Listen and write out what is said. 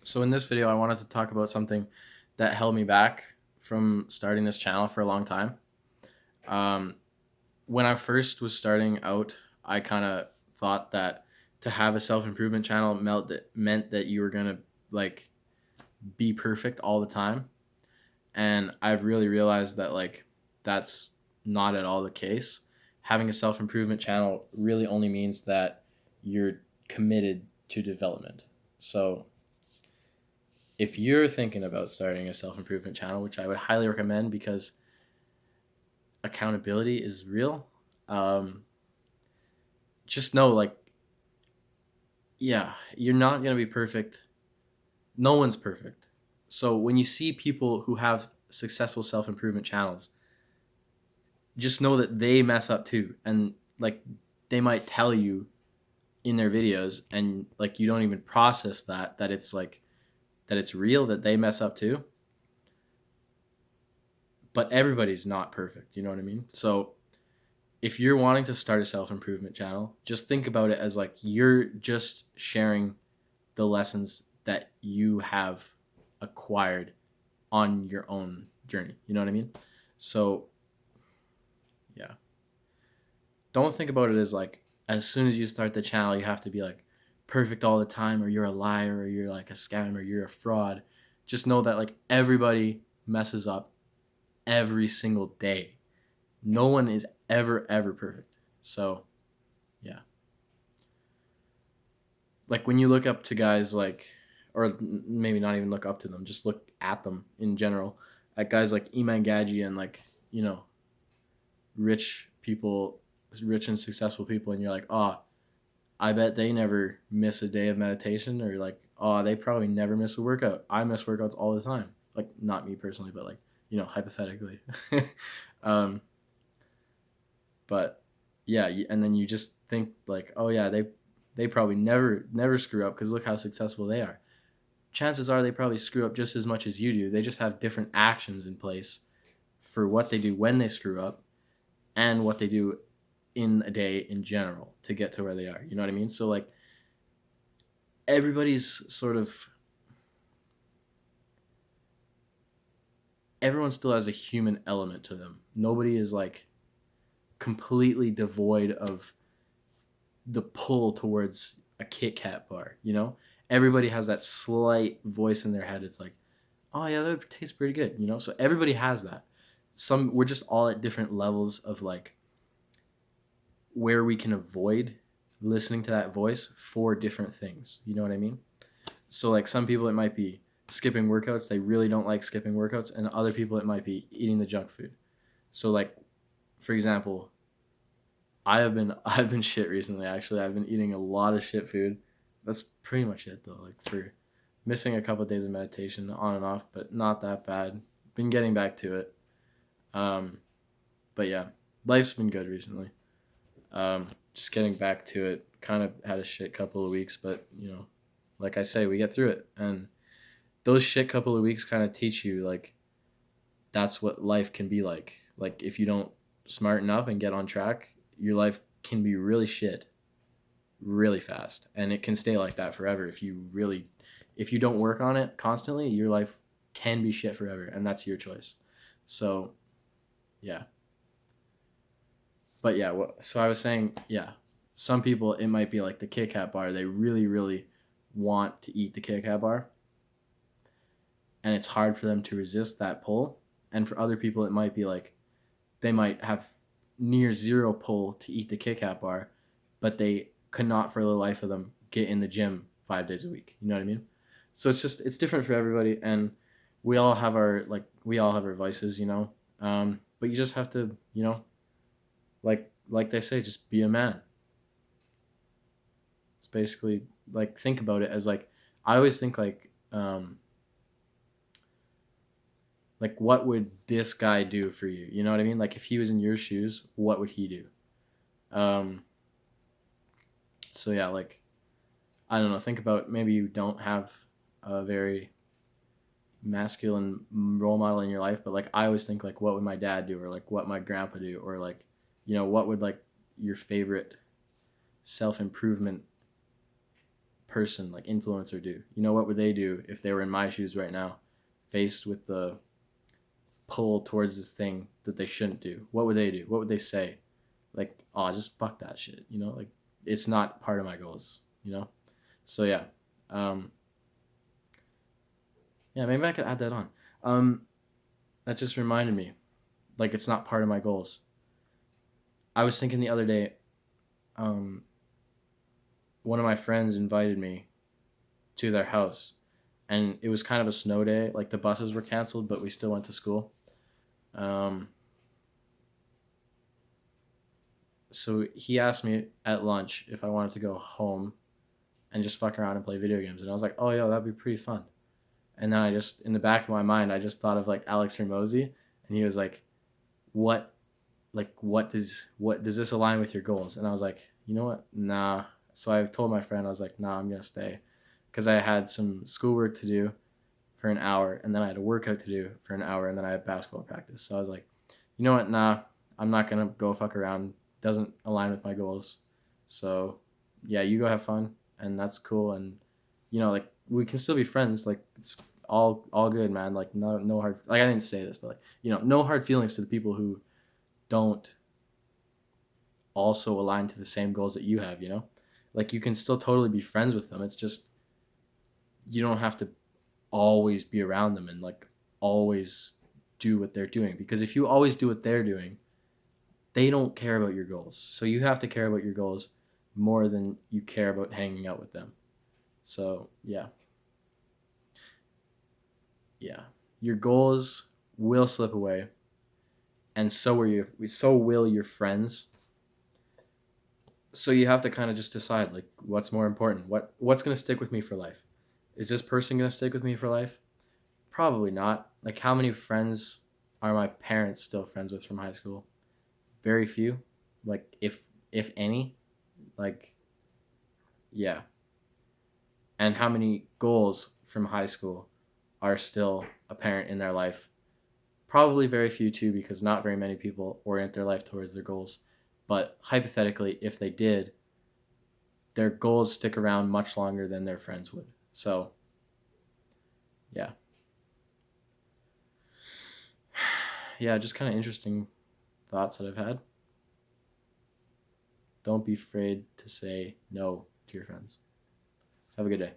So in this video, I wanted to talk about something that held me back from starting this channel for a long time. Um, when I first was starting out, I kind of thought that to have a self improvement channel meant that you were gonna like be perfect all the time, and I've really realized that that's not at all the case. Having a self improvement channel really only means that you're committed to development. So if you're thinking about starting a self improvement channel, which I would highly recommend because accountability is real, um, just know yeah, you're not going to be perfect. No one's perfect. So when you see people who have successful self improvement channels, just know that they mess up too. And they might tell you in their videos, and you don't even process that it's real that they mess up too. But everybody's not perfect. You know what I mean? So if you're wanting to start a self improvement channel, just think about it as you're just sharing the lessons that you have acquired on your own journey. You know what I mean? So, yeah. Don't think about it as as soon as you start the channel, you have to be perfect all the time, or you're a liar, or you're a scam, or you're a fraud. Just know that everybody messes up every single day. No one is ever perfect. So, yeah. When you look up to guys or maybe not even look up to them, just look at them in general, at guys like Iman Gaji and you know rich people, rich and successful people, and you're like, oh, I bet they never miss a day of meditation, or oh, they probably never miss a workout. I miss workouts all the time. Not me personally, but hypothetically. um, but yeah, and then you just think oh yeah, they probably never screw up because look how successful they are. Chances are they probably screw up just as much as you do. They just have different actions in place for what they do when they screw up and what they do in a day in general to get to where they are. You know what I mean? So everybody's sort of everyone still has a human element to them. Nobody is completely devoid of the pull towards a Kit Kat bar, you know? Everybody has that slight voice in their head. It's like, oh yeah, that tastes pretty good, you know? So everybody has that. We're just all at different levels of where we can avoid listening to that voice for different things. You know what I mean? So some people it might be skipping workouts. They really don't like skipping workouts, and other people it might be eating the junk food. So for example, I've been shit recently. Actually, I've been eating a lot of shit food. That's pretty much it though. For missing a couple of days of meditation on and off, but not that bad. Been getting back to it. Um, but yeah, life's been good recently. Just getting back to it. Kind of had a shit couple of weeks, but like I say, we get through it, and those shit couple of weeks kind of teach you that's what life can be like. If you don't smarten up and get on track, your life can be really shit really fast, and it can stay like that forever if you don't work on it constantly. Your life can be shit forever, and that's your choice. So yeah. But yeah, so I was saying, yeah, some people it might be like the Kit Kat bar. They really want to eat the Kit Kat bar, and it's hard for them to resist that pull. And for other people, it might be they might have near zero pull to eat the Kit Kat bar, but they could not for the life of them get in the gym 5 days a week. You know what I mean? So it's different for everybody, and we all have our vices, you know. But you just have to, like they say, just be a man. It's basically think about it as I always think what would this guy do for you? You know what I mean? If he was in your shoes, what would he do? Um, so yeah, I don't know. Think about maybe you don't have a very masculine role model in your life, but I always think what would my dad do, or what my grandpa do, or what would your favorite self improvement person, like influencer, do? You know, what would they do if they were in my shoes right now, faced with the pull towards this thing that they shouldn't do? What would they do? What would they say? Like, oh, just fuck that shit. You know, like it's not part of my goals. You know, so yeah, um, yeah, maybe I could add that on. Um, that just reminded me, like it's not part of my goals. I was thinking the other day, um, one of my friends invited me to their house, and it was kind of a snow day. Like the buses were canceled, but we still went to school. Um, so he asked me at lunch if I wanted to go home and just fuck around and play video games, and I was like, oh yeah, that'd be pretty fun. And then I just, in the back of my mind, I just thought of like Alex Hermosi, and he was what, what does this align with your goals? And I was like, you know what, nah. So I told my friend, I was like, nah, I'm gonna stay, because I had some schoolwork to do for an hour, and then I had a workout to do for an hour, and then I had basketball practice. So I was like, you know what, nah, I'm not gonna go fuck around. Doesn't align with my goals. So yeah, you go have fun, and that's cool. And you know, like we can still be friends. Like it's all good, man. Like no hard. Like I didn't say this, but like you know, no hard feelings to the people who don't also align to the same goals that you have. You know, like you can still totally be friends with them. It's just you don't have to always be around them and like always do what they're doing, because if you always do what they're doing, they don't care about your goals. So you have to care about your goals more than you care about hanging out with them. So yeah, yeah, your goals will slip away, and so will your friends. So you have to kind of just decide like what's more important. What's going to stick with me for life? Is this person going to stick with me for life? Probably not. Like how many friends are my parents still friends with from high school? Very few. Like if any. Like yeah. And how many goals from high school are still apparent in their life? Probably very few too, because not very many people orient their life towards their goals. But hypothetically, if they did, their goals stick around much longer than their friends would. So yeah. Yeah, just kind of interesting thoughts that I've had. Don't be afraid to say no to your friends. Have a good day.